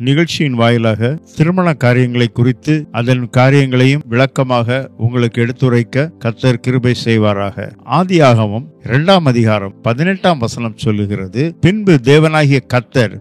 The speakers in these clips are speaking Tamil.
நிகழ்ச்சியின் வாயிலாக திருமண காரியங்களை குறித்து அதன் காரியங்களையும் விளக்கமாக உங்களுக்கு எடுத்துரைக்க கர்த்தர் கிருபை செய்வாராக. ஆதியாகமம் 2ஆம் அதிகாரம் 18ஆம் வசனம் சொல்லுகிறது, பின்பு தேவனாகிய கர்த்தர்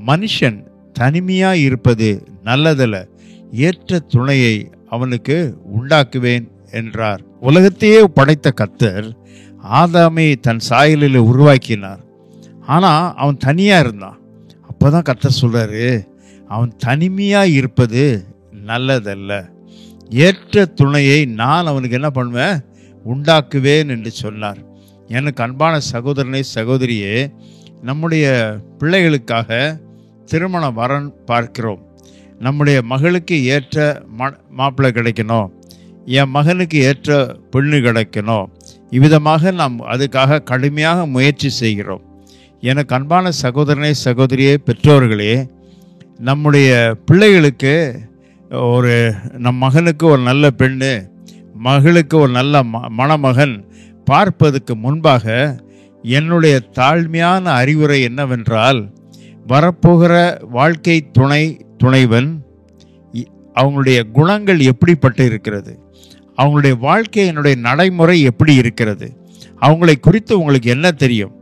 மனுஷன் தனிமையாய் இருப்பது நல்லதல்ல, ஏற்ற துணையை அவனுக்கு உண்டாக்குவேன் என்றார். உலகத்தையே படைத்த கர்த்தர் ஆதாமை தன் சாயலில் உருவாக்கினார். ஆனா அவன் தனியா இருந்தான். அப்பதான் கர்த்தர் சொல்றாரு, அவன் தனிமையா இருப்பது நல்லதல்ல, ஏற்ற துணையை நான் அவனுக்கு என்ன பண்ணுவேன், உண்டாக்குவேன் என்று சொன்னார். எனக்கு அன்பான சகோதரனே சகோதரியே, நம்முடைய பிள்ளைகளுக்காக திருமண வரன் பார்க்கிறோம். நம்முடைய மகளுக்கு ஏற்ற மாப்பிள்ளை கிடைக்கணும், என் மகனுக்கு ஏற்ற பெண்ணு கிடைக்கணும், இவ்விதமாக நாம் அதுக்காக கடுமையாக முயற்சி செய்கிறோம். எனக்கு அன்பான சகோதரனே சகோதரியே, பெற்றோர்களே, நம்முடைய பிள்ளைகளுக்கு நம் மகனுக்கு ஒரு நல்ல பெண்ணு, மகளுக்கு ஒரு நல்ல மணமகன் பார்ப்பதற்கு முன்பாக என்னுடைய தாழ்மையான அறிவுரை என்னவென்றால், வரப்போகிற வாழ்க்கை துணைவன் அவங்களுடைய குணங்கள் எப்படிப்பட்டு இருக்கிறது, அவங்களுடைய வாழ்க்கையினுடைய நடைமுறை எப்படி இருக்கிறது, அவங்களை குறித்து உங்களுக்கு என்ன தெரியும்.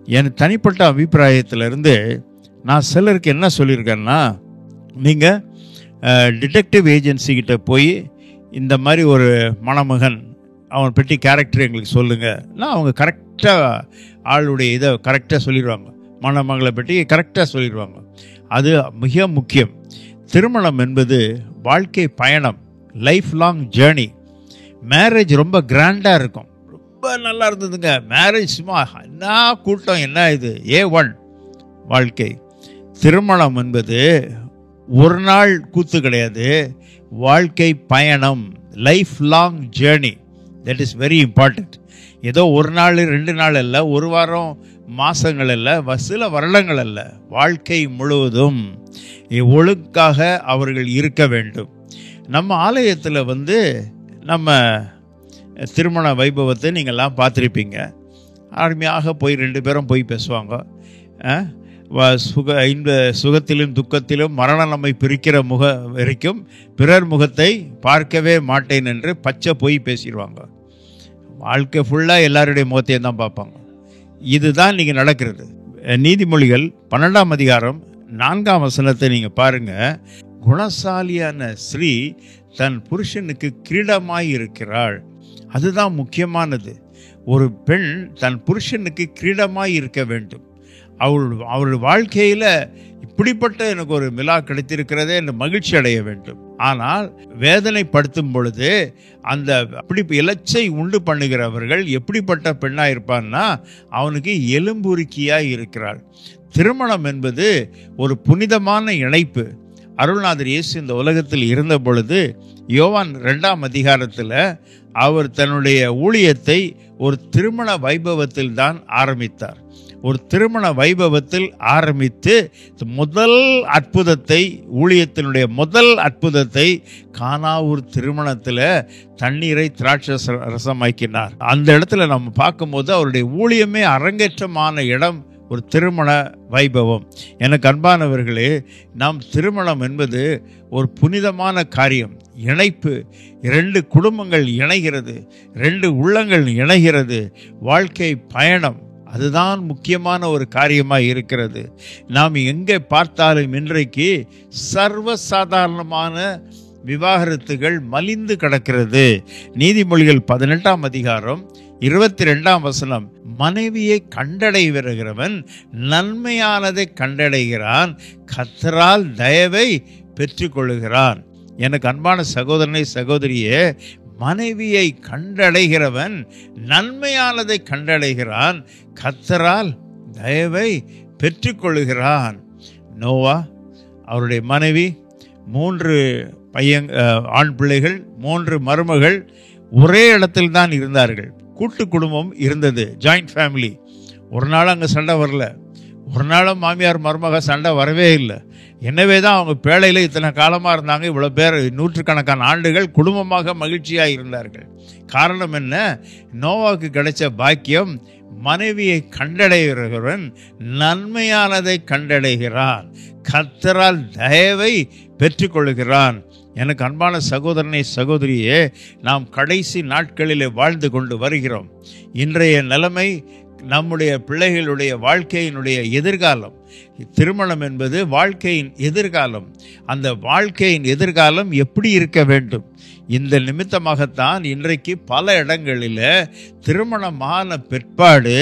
என் தனிப்பட்ட அபிப்பிராயத்திலிருந்து நான் சிலருக்கு என்ன சொல்லியிருக்கேன்னா, நீங்கள் டிடெக்டிவ் ஏஜென்சிக்கிட்ட போய் இந்த மாதிரி ஒரு மணமகன் அவன் பற்றி கேரக்டர் எங்களுக்கு சொல்லுங்கன்னா அவங்க கரெக்டாக ஆளுடைய இதை கரெக்டாக சொல்லிடுவாங்க, மணமகளை பற்றி கரெக்டாக சொல்லிடுவாங்க. அது மிக முக்கியம். திருமணம் என்பது வாழ்க்கை பயணம், லைஃப் லாங் ஜேர்னி. மேரேஜ் ரொம்ப கிராண்டாக இருக்கும், ரொம்ப நல்லா இருந்ததுங்க மேரேஜ், சும்மா என்ன கூட்டம், என்ன இது A1 வாழ்க்கை. திருமணம் என்பது ஒரு நாள் கூத்து கிடையாது, வாழ்க்கை பயணம், life long journey. That is very important. ஏதோ ஒரு நாள் 2 நாள் அல்ல, ஒரு வாரம் மாதங்கள் அல்ல, சில வருடங்கள் அல்ல, வாழ்க்கை முழுவதும் ஒழுங்காக அவர்கள் இருக்க வேண்டும். நம்ம ஆலயத்தில் நம்ம திருமண வைபவத்தை நீங்கள்லாம் பார்த்துருப்பீங்க. அருமையாக போய் 2 பேரும் போய் பேசுவாங்க. இந்த சுகத்திலும் துக்கத்திலும் மரணம் நம்மை பிரிக்கிற வரைக்கும் பிறர் முகத்தை பார்க்கவே மாட்டேன் என்று பச்சை போய் பேசிடுவாங்க. வாழ்க்கை ஃபுல்லாக எல்லாருடைய முகத்தையும் தான் பார்ப்பாங்க. இதுதான் நீங்கள் நடக்கிறது. நீதிமொழிகள் 12ஆம் அதிகாரம் 4ஆம் வசனத்தை நீங்கள் பாருங்கள். குணசாலியான ஸ்ரீ தன் புருஷனுக்கு கிரீடமாய் இருக்கிறாள். அதுதான் முக்கியமானது. ஒரு பெண் தன் புருஷனுக்கு கிரீடமாய் இருக்க வேண்டும். அவள் வாழ்க்கையில் இப்படிப்பட்ட எனக்கு ஒரு மிலா கிடைத்திருக்கிறதே என்று மகிழ்ச்சி அடைய வேண்டும். ஆனால் வேதனைப்படுத்தும் பொழுது அந்த அப்படி இலச்சை உண்டு பண்ணுகிறவர்கள் எப்படிப்பட்ட பெண்ணாக இருப்பான்னா, அவனுக்கு எலும்புருக்கியாய் இருக்கிறாள். திருமணம் என்பது ஒரு புனிதமான இணைப்பு. அருள்நாதர் இயேசு இந்த உலகத்தில் இருந்த பொழுது யோவான் 2ஆம் அதிகாரத்தில் அவர் தன்னுடைய ஊழியத்தை ஒரு திருமண வைபவத்தில் தான் ஆரம்பித்தார். ஒரு திருமண வைபவத்தில் ஆரம்பித்து முதல் அற்புதத்தை, ஊழியத்தினுடைய முதல் அற்புதத்தை கானாவூர் திருமணத்தில் தண்ணீரை திராட்சை ரசமாக்கினார். அந்த இடத்துல நம்ம பார்க்கும்போது அவருடைய ஊழியமே அரங்கேற்றமான இடம் ஒரு திருமண வைபவம். எனக்கு அன்பானவர்களே, நாம் திருமணம் என்பது ஒரு புனிதமான காரியம், இணைப்பு. 2 குடும்பங்கள் இணைகிறது, 2 உள்ளங்கள் இணைகிறது, வாழ்க்கை பயணம். அதுதான் முக்கியமான ஒரு காரியமாக இருக்கிறது. நாம் எங்கே பார்த்தாலும் இன்றைக்கு சர்வசாதாரணமான விவாகரத்துகள் மலிந்து கிடக்கிறது. நீதிமொழிகள் 18ஆம் அதிகாரம் 22ஆம் வசனம், மனைவியை கண்டடைகிறவன் நன்மையானதை கண்டடைகிறான், கர்த்தரால் தயவை பெற்றுக்கொள்கிறான். எனக்கு அன்பான சகோதரனை சகோதரியே, மனைவியை கண்டடைகிறவன் நன்மையானதை கண்டடைகிறான், கர்த்தரால் தயவை பெற்றுக்கொள்கிறான். நோவா, அவருடைய மனைவி, 3 ஆண் பிள்ளைகள், 3 மருமகள், ஒரே இடத்தில் தான் இருந்தார்கள். கூட்டு குடும்பம் இருந்தது, ஜாயிண்ட் ஃபேமிலி. ஒரு நாள் அங்கே சண்டை வரல, ஒரு நாளும் மாமியார் மருமக சண்டை வரவே இல்லை. எனவே தான் அவங்க பேழையில் இத்தனை காலமாக இருந்தாங்க. இவ்வளோ பேர், நூற்றுக்கணக்கான ஆண்டுகள் குடும்பமாக மகிழ்ச்சியாக இருந்தார்கள். காரணம் என்ன? நோவாவுக்கு கிடைச்ச பாக்கியம் மனைவியை கண்டடைகிறவன் நன்மையானதை கண்டடைகிறான், கர்த்தரால் தயவை பெற்றுக்கொள்கிறான். எனக்கு அன்பான சகோதரனை சகோதரியே, நாம் கடைசி நாட்களிலே வாழ்ந்து கொண்டு வருகிறோம். இன்றைய நிலைமை நம்முடைய பிள்ளைகளுடைய வாழ்க்கையினுடைய எதிர்காலம். திருமணம் என்பது வாழ்க்கையின் எதிர்காலம். அந்த வாழ்க்கையின் எதிர்காலம் எப்படி இருக்க வேண்டும்? இந்த நிமித்தமாகத்தான் இன்றைக்கு பல இடங்களில் திருமணமான பிற்பாடு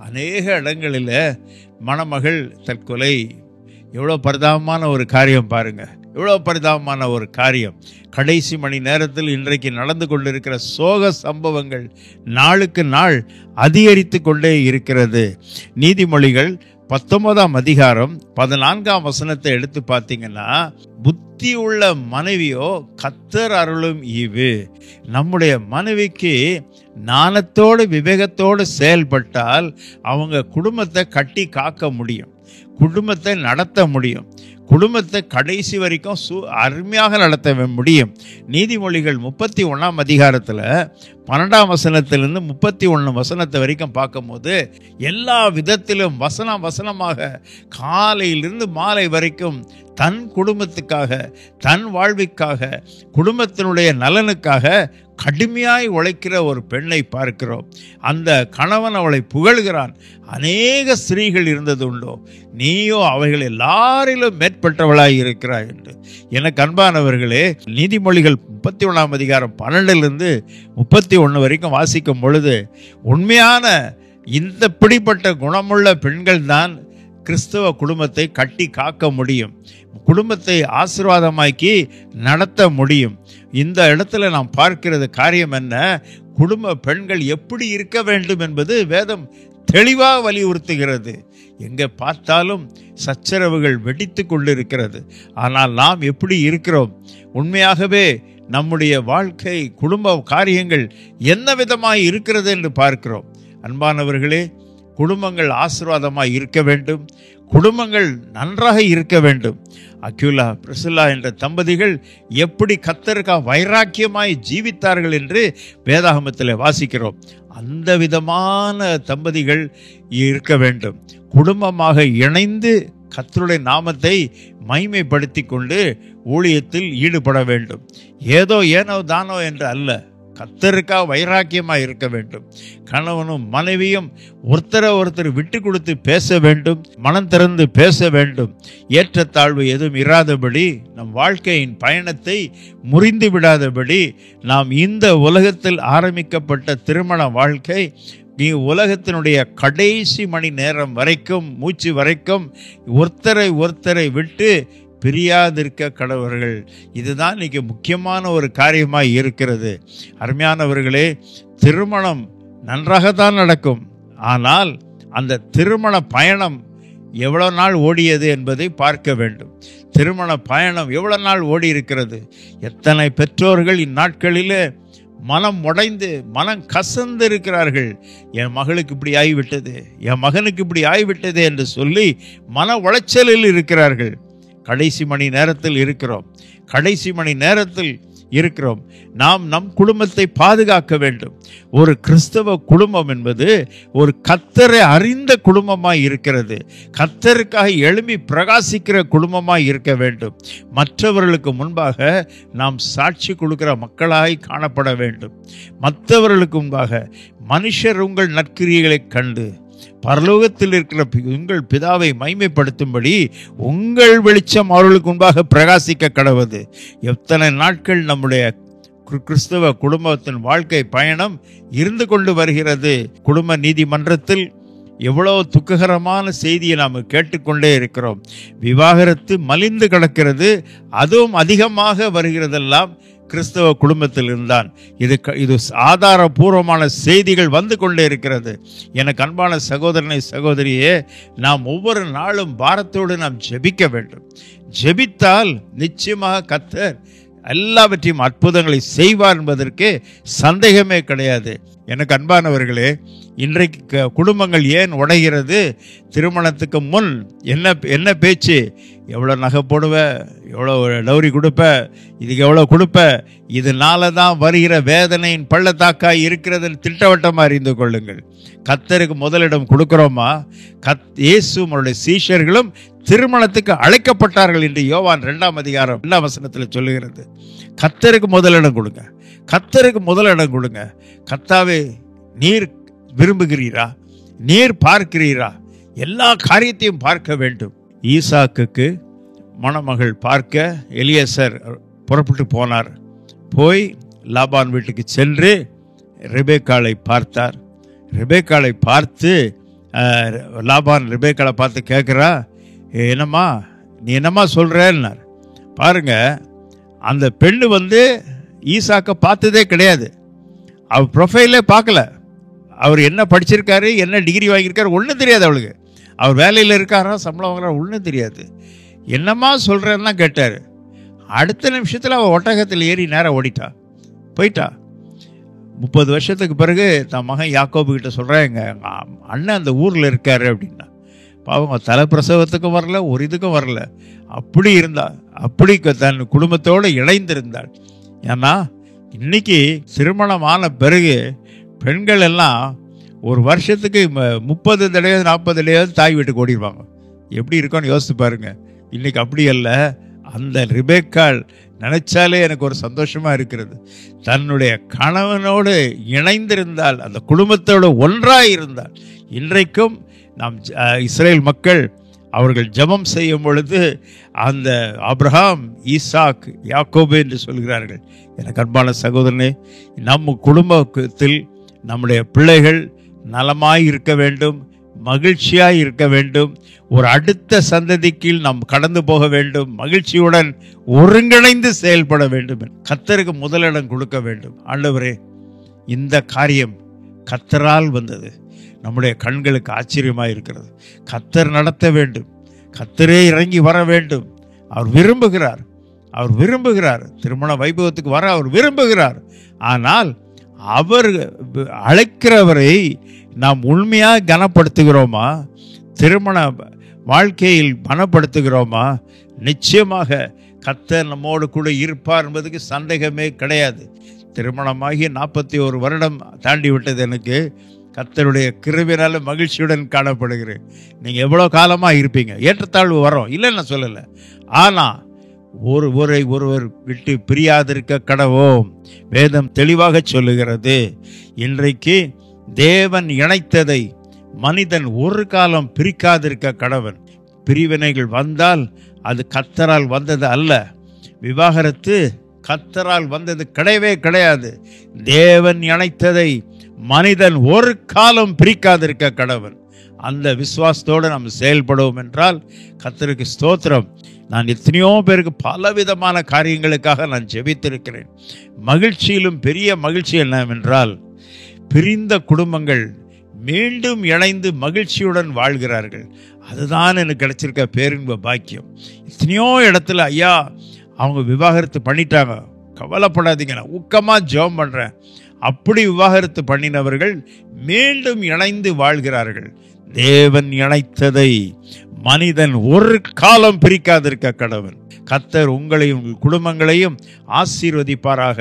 அநேக இடங்களில் மணமகள் தற்கொலை. எவ்வளோ பரிதாபமான ஒரு காரியம் பாருங்க, எவ்வளோ பரிதாபமான ஒரு காரியம். கடைசி மணி நேரத்தில் இன்றைக்கு நடந்து கொண்டிருக்கிற சோக சம்பவங்கள் நாளுக்கு நாள் அதிகரித்து கொண்டே இருக்கிறது. நீதிமொழிகள் 19ஆம் அதிகாரம் 14ஆம் வசனத்தை எடுத்து பார்த்தீங்கன்னா, புத்தி உள்ள மனைவியோ கர்த்தர் அருளும் ஈவு. நம்முடைய மனைவிக்கு ஞானத்தோடு விவேகத்தோடு செயல்பட்டால் அவங்க குடும்பத்தை கட்டி காக்க முடியும், குடும்பத்தை நடத்த முடியும், குடும்பத்தை கடைசி வரைக்கும் அருமையாக நடத்த முடியும். நீதிமொழிகள் 31ஆம் அதிகாரத்தில் 12ஆம் வசனத்திலிருந்து 31 வசனத்தை வரைக்கும் பார்க்கும்போது எல்லா விதத்திலும் வசனமாக காலையிலிருந்து மாலை வரைக்கும் தன் குடும்பத்துக்காக, தன் வாழ்விற்காக, குடும்பத்தினுடைய நலனுக்காக கடுமையாய் உழைக்கிற ஒரு பெண்ணை பார்க்கிறோம். அந்த கணவன் அவளை புகழ்கிறான். அநேக ஸ்திரீகள் இருந்தது உண்டோ, நீயோ அவைகள் எல்லாரிலும் மேற்பட்டவளாய் இருக்கிறாய் என்று. எனக்கு அன்பானவர்களே, நீதிமொழிகள் 31ஆம் அதிகாரம் 12லிருந்து 31 வரைக்கும் வாசிக்கும் பொழுது உண்மையான இந்த பிடிப்பட்ட குணமுள்ள பெண்கள் தான் கிறிஸ்தவ குடும்பத்தை கட்டி காக்க முடியும், குடும்பத்தை ஆசீர்வாதமாக்கி நடத்த முடியும். இந்த இடத்துல நாம் பார்க்கிறது காரியம் என்ன? குடும்ப பெண்கள் எப்படி இருக்க வேண்டும் என்பது வேதம் தெளிவாக வலியுறுத்துகிறது. எங்கே பார்த்தாலும் சச்சரவுகள் வெடித்து கொண்டிருக்கிறது. ஆனால் நாம் எப்படி இருக்கிறோம்? உண்மையாகவே நம்முடைய வாழ்க்கை, குடும்ப காரியங்கள் என்ன விதமாய் இருக்கிறது என்று பார்க்கிறோம். அன்பானவர்களே, குடும்பங்கள் ஆசீர்வாதமாய் இருக்க வேண்டும், குடும்பங்கள் நன்றாக இருக்க வேண்டும். அக்யூலா பிரிசில்லா என்ற தம்பதிகள் எப்படி கர்த்தருக்காக வைராக்கியமாய் ஜீவித்தார்கள் என்று வேதாகமத்தில் வாசிக்கிறோம். அந்த விதமான தம்பதிகள் இருக்க வேண்டும். குடும்பமாக இணைந்து கர்த்தருடைய நாமத்தை மகிமைப்படுத்தி கொண்டு ஊழியத்தில் ஈடுபட வேண்டும். ஏனோ தானோ என்று அல்ல, கர்த்தருக்காக வைராக்கியமாக இருக்க வேண்டும். கணவனும் மனைவியும் ஒருத்தர் விட்டு கொடுத்து பேச வேண்டும், மனம் திறந்து பேச வேண்டும். ஏற்றத்தாழ்வு எதுவும் இராதபடி, நம் வாழ்க்கையின் பயணத்தை முறிந்து விடாதபடி, நாம் இந்த உலகத்தில் ஆரம்பிக்கப்பட்ட திருமண வாழ்க்கை உலகத்தினுடைய கடைசி மணி நேரம் வரைக்கும், மூச்சு வரைக்கும் ஒருத்தரை விட்டு பிரியாதிருக்க கடவர்கள். இதுதான் இன்னைக்கு முக்கியமான ஒரு காரியமாக இருக்கிறது. அருமையானவர்களே, திருமணம் நன்றாக தான் நடக்கும். ஆனால் அந்த திருமண பயணம் எவ்வளோ நாள் ஓடியது என்பதை பார்க்க வேண்டும். திருமண பயணம் எவ்வளோ நாள் ஓடி இருக்கிறது? எத்தனை பெற்றோர்கள் இந்நாட்களிலே மனம் உடைந்து, மனம் கசந்து இருக்கிறார்கள். என் மகளுக்கு இப்படி ஆகிவிட்டது, என் மகனுக்கு இப்படி ஆகிவிட்டது என்று சொல்லி மன உளைச்சலில் இருக்கிறார்கள். கடைசி மணி நேரத்தில் இருக்கிறோம். நாம் நம் குடும்பத்தை பாதுகாக்க வேண்டும். ஒரு கிறிஸ்தவ குடும்பம் என்பது ஒரு கர்த்தரை அறிந்த குடும்பமாய் இருக்கிறது. கர்த்தருக்காக எழும்பி பிரகாசிக்கிற குடும்பமாய் இருக்க வேண்டும். மற்றவர்களுக்கு முன்பாக நாம் சாட்சி கொடுக்கிற மக்களாய் காணப்பட வேண்டும். மற்றவர்களுக்கு முன்பாக மனுஷர் உங்கள் நற்கிரியைகளை கண்டு பரலோகத்தில் இருக்கிற உங்கள் பிதாவை மகிமைப்படுத்தும்படி உங்கள் வெளிச்சம் அவர்களுக்கு முன்பாக பிரகாசிக்க கடவுது. எத்தனை நாட்கள் நம்முடைய கிறிஸ்தவ குடும்பத்தின் வாழ்க்கை பயணம் இருந்து கொண்டு வருகிறது. குடும்ப நீதிமன்றத்தில் எவ்வளவு துக்ககரமான செய்தியை நாம் கேட்டுக்கொண்டே இருக்கிறோம். விவாகரத்து மலிந்து கிடக்கிறது. அதுவும் அதிகமாக வருகிறதெல்லாம் கிறிஸ்தவ குடும்பத்தில் இருந்தான். இது ஆதாரபூர்வமான செய்திகள் வந்து கொண்டே இருக்கிறது. எனக்கு அன்பான சகோதரனை சகோதரியே, நாம் ஒவ்வொரு நாளும் பாரத்தோடு நாம் ஜெபிக்க வேண்டும். ஜெபித்தால் நிச்சயமாக கர்த்தர் எல்லாவற்றையும் அற்புதங்களை செய்வார் என்பதற்கு சந்தேகமே கிடையாது. எனக்கு அன்பானவர்களே, இன்றைக்கு குடும்பங்கள் ஏன் உடைகிறது? திருமணத்துக்கு முன் என்ன பேச்சு? எவ்வளோ நகை போடுவ, எவ்வளோ டௌரி கொடுப்ப, இதுக்கு எவ்வளோ கொடுப்ப, இதனால தான் வருகிற வேதனையின் பள்ளத்தாக்காய் இருக்கிறதுன்னு திட்டவட்டமாக அறிந்து கொள்ளுங்கள். கர்த்தருக்கு முதலிடம் கொடுக்கிறோமா? இயேசு அவருடைய சீஷர்களும் திருமணத்துக்கு அழைக்கப்பட்டார்கள் என்று யோவான் 2 அதிகாரம் 2 வசனத்தில் சொல்லுகிறது. கர்த்தருக்கு முதலிடம் கொடுங்க, கர்த்தருக்கு முதலிடம் கொடுங்க. கர்த்தாவே, நீர் விரும்புகிறீரா? நீர் பார்க்கிறீரா? எல்லா காரியத்தையும் பார்க்க வேண்டும். ஈசாக்குக்கு மணமகள் பார்க்க எலியேசர் புறப்பட்டு போனார். போய் லாபான் வீட்டுக்கு சென்று ரெபேக்காளை பார்த்தார். ரெபேக்காளை பார்த்து லாபான் ரெபேக்காளை பார்த்து கேட்குறா, என்னம்மா நீ என்னம்மா சொல்கிறேன்னார். பாருங்க, அந்த பெண்ணு ஈசாக்கை பார்த்ததே கிடையாது. அவர் ப்ரொஃபைலே பார்க்கல. அவர் என்ன படிச்சிருக்காரு, என்ன டிகிரி வாங்கியிருக்காரு ஒன்றும் தெரியாது அவளுக்கு. அவர் வேலையில் இருக்காரா, சம்பளம் வாங்குறாரு ஒன்றும் தெரியாது. என்னம்மா சொல்கிறேன்னு தான் கேட்டார். அடுத்த நிமிஷத்தில் அவள் ஒட்டகத்தில் ஏறி நேரம் ஓடிட்டா, போயிட்டா. 30 வருஷத்துக்கு பிறகு தன் மகன் யாக்கோபு கிட்ட சொல்கிறேன், எங்கள் அண்ணன் அந்த ஊரில் இருக்காரு அப்படின்னா. பாவம், தலைப்பிரசவத்துக்கும் வரல, ஒரு இதுக்கும் வரல. அப்படி இருந்தா, அப்படி தன் குடும்பத்தோடு இணைந்திருந்தாள். ஏன்னா இன்னைக்கு திருமணமான பிறகு பெண்கள் எல்லாம் ஒரு வருஷத்துக்கு 30 தடவை 40 தடவை தாய் வீட்டுக்கு ஓடிடுவாங்க. எப்படி இருக்கும்னு யோசித்து பாருங்க. இன்னைக்கு அப்படி அல்ல. அந்த ரெபேக்காள் நினைச்சாலே எனக்கு ஒரு சந்தோஷமா இருக்கிறது. தன்னுடைய கணவனோடு இணைந்திருந்தால், அந்த குடும்பத்தோடு ஒன்றாய் இருந்தால். இன்றைக்கும் நாம் இஸ்ரேல் மக்கள் அவர்கள் ஜெபம் செய்யும் பொழுது அந்த ஆபிரகாம், ஈசாக், யாக்கோபு என்று சொல்கிறார்கள். எனக்கு அன்பான சகோதரனே, நம் குடும்பத்தில் நம்முடைய பிள்ளைகள் நலமாய் இருக்க வேண்டும், மகிழ்ச்சியாய் இருக்க வேண்டும். ஒரு அடுத்த சந்ததிக்கு நாம் கடந்து போக வேண்டும், மகிழ்ச்சியுடன் ஒருங்கிணைந்து செயல்பட வேண்டும். கர்த்தருக்கு முதலிடம் கொடுக்க வேண்டும். ஆண்டவரே, இந்த காரியம் கர்த்தரால் வந்தது, நம்முடைய கண்களுக்கு ஆச்சரியமாக இருக்கிறது. கர்த்தர் நடத்த வேண்டும், கர்த்தரே இறங்கி வர வேண்டும். அவர் விரும்புகிறார், அவர் விரும்புகிறார். திருமண வைபவத்துக்கு வர அவர் விரும்புகிறார். ஆனால் அவர் அழைக்கிறவரை நாம் உண்மையாக கனப்படுத்துகிறோமா? திருமண வாழ்க்கையில் கனப்படுத்துகிறோமா? நிச்சயமாக கர்த்தர் நம்மோடு கூட இருப்பார் என்பதுக்கு சந்தேகமே கிடையாது. திருமணமாகி 41 வருடம் தாண்டி விட்டது எனக்கு. கர்த்தருடைய கிருபையினால மகிழ்ச்சியுடன் காணப்படுகிறேன். நீங்கள் எவ்வளோ காலமாக இருப்பீங்க, ஏற்றத்தாழ்வு வரும், இல்லைன்னு நான் சொல்லலை. ஆனால் ஒருவர் விட்டு பிரியாதிருக்க கடவோம். வேதம் தெளிவாக சொல்லுகிறது. இன்றைக்கு தேவன் இணைத்ததை மனிதன் ஒரு காலம் பிரிக்காதிருக்க கடவன். பிரிவினைகள் வந்தால் அது கர்த்தரால் வந்தது அல்ல. விவாகரத்து கர்த்தரால் வந்தது கிடையவே கிடையாது. தேவன் இணைத்ததை மனிதன் ஒரு காலம் பிரிக்காதிருக்க கடவன். அந்த விசுவாசத்தோடு நாம் செயல்படுவோம் என்றால் கர்த்தருக்கு ஸ்தோத்திரம். நான் எத்தனையோ பேருக்கு பலவிதமான காரியங்களுக்காக நான் ஜெபித்திருக்கிறேன். மகிழ்ச்சியிலும் பெரிய மகிழ்ச்சி என்னவென்றால், பிரிந்த குடும்பங்கள் மீண்டும் இணைந்து மகிழ்ச்சியுடன் வாழ்கிறார்கள். அதுதான் எனக்கு கிடைச்சிருக்க பேரின்ப பாக்கியம். எத்தனையோ இடத்துல ஐயா அவங்க விவாகரத்து பண்ணிட்டாங்க, கவலைப்படாதீங்க, நான் ஊக்கமாக ஜெபம் பண்ணுறேன். அப்படி விவாகரத்து பண்ணினவர்கள் மீண்டும் இணைந்து வாழ்கிறார்கள். தேவன் இணைத்ததை மனிதன் ஒரு காலம் பிரிக்காதிருக்க கடவன். கர்த்தர் உங்களையும் உங்கள் குடும்பங்களையும் ஆசீர்வதிப்பாராக.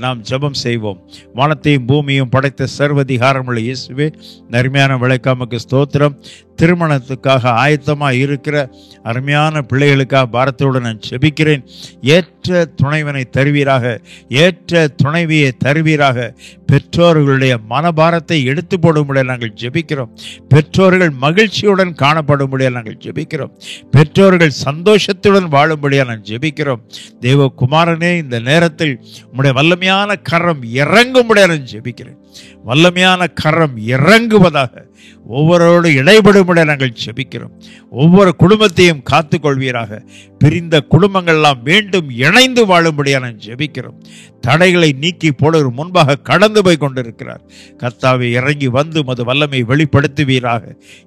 நாம் ஜெபம் செய்வோம். வானத்தையும் பூமியும் படைத்த சர்வதிகாரமுள்ள இயேசுவே, அருமையான விளைக்காமக்கு ஸ்தோத்திரம். திருமணத்துக்காக ஆயத்தமாக இருக்கிற அருமையான பிள்ளைகளுக்காக பாரத்தோடு நான் ஜெபிக்கிறேன். ஏற்ற துணைவனை தருவீராக, ஏற்ற துணைவியை தருவீராக. பெற்றோர்களுடைய மனபாரத்தை எடுத்து போடும்படியாக நாங்கள் ஜெபிக்கிறோம். பெற்றோர்கள் மகிழ்ச்சியுடன் காணப்படும்படியாக நாங்கள் ஜெபிக்கிறோம். பெற்றோர்கள் சந்தோஷத்துடன் வாழும்படியாக நான் ஜெபிக்கிறோம். தேவகுமாரனே, இந்த நேரத்தில் உம்முடைய வல்லமையான கரம் இறங்கும்படியாக நான் ஜெபிக்கிறேன். வல்லமையான கரம் இறங்குவதாக, ஒவ்வொருவரோடு இடைபடும்படியாக நாங்கள் ஜெபிக்கிறோம். ஒவ்வொரு குடும்பத்தையும் காத்துக்கொள்வீராக. பிரிந்த குடும்பங்கள்லாம் மீண்டும் இணைந்து வாழும்படியாக நான் ஜெபிக்கிறோம். தடைகளை நீக்கி போடுவர் முன்பாக கடந்து போய் கொண்டிருக்கிறார். கர்த்தாவே, இறங்கி வந்து மது வல்லமை வெளிப்படுத்துவீராக.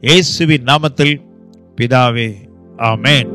இயேசுவின் நாமத்தில் பிதாவே, ஆமென்.